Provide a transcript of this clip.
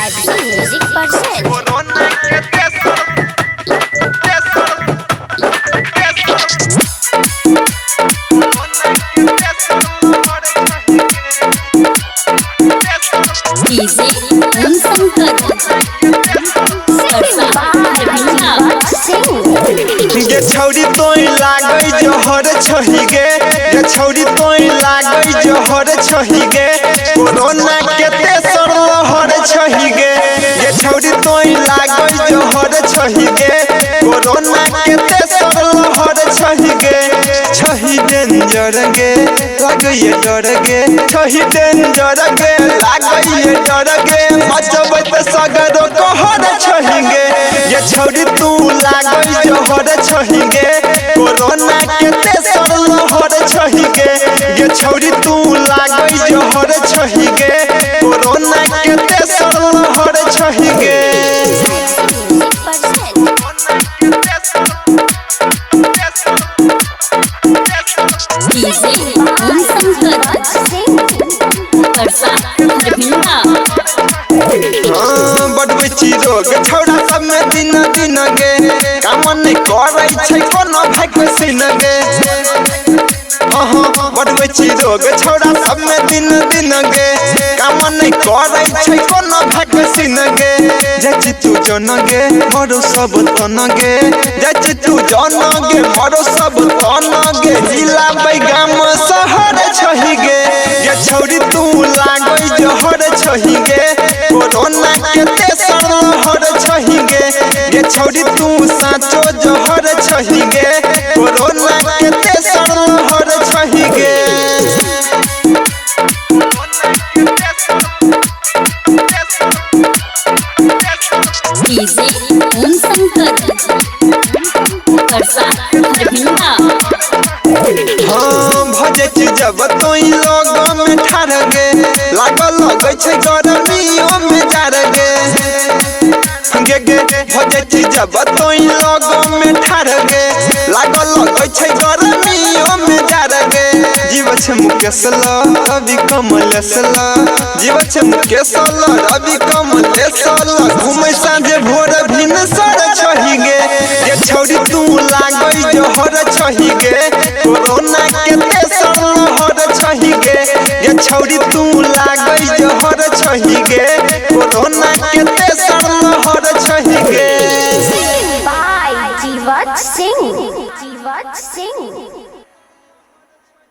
Action Music Percent. Easy Unsankat ये छौरी तोय लागै जहर छही गे ये छौरी तोय लागै जहर छही गे कोरोना के तेसर लहर छही गे ये छौरी तोय लागै जहर छही गे कोरोना के तेसर लहर छही गे छही डेंजर गे लागै ये डर गे छही डेंजर गे लागै ये डर गे बचबै त सगरो कहर छही गे ये छौरी तू लागै जहर छही गे कोरोना के तेसर लहर छही गे ये छौरी तू लागै जहर छही गे कोरोना के तेसर लहर छही गे Easy बड़बे चिरोग छौड़ा सब में दिन दिन गे काम नहीं करै छै कोनो भाग सिन गे बड़बे चिरोग छौड़ा सब में दिन दिन गे काम नहीं करै छै कोनो भाग सिन गे जछि तू जन गे मरो सब तन गे जछि तू जन गे मरो सब तन गे जिला बैगाम शहर छही गे ये छौरी तू लागै जहर छही गे कोरोना के तेसर लहर छही गे ये छौरी तू साचो जहर छही गे कोरोना के तेसर लहर छही गे Easy Unsankat भजे जब तोई लोग में ठार गे लागल लगै छै गरमियो में जार गे गे गे भजे जब तोई लोग में ठार गे लागल लगै छै गरमियो में जार गे जीव छै मुकेश ल रवि कमलेश ल जीव छै मुकेश ल रवि कमलेश ल घुमै साँझे भोर भिनसर छही गे ये छौरी तू लागै जहर छही गे कोरोना के तेसर लहर छही गे ये छौरी तू लागै जहर छही गे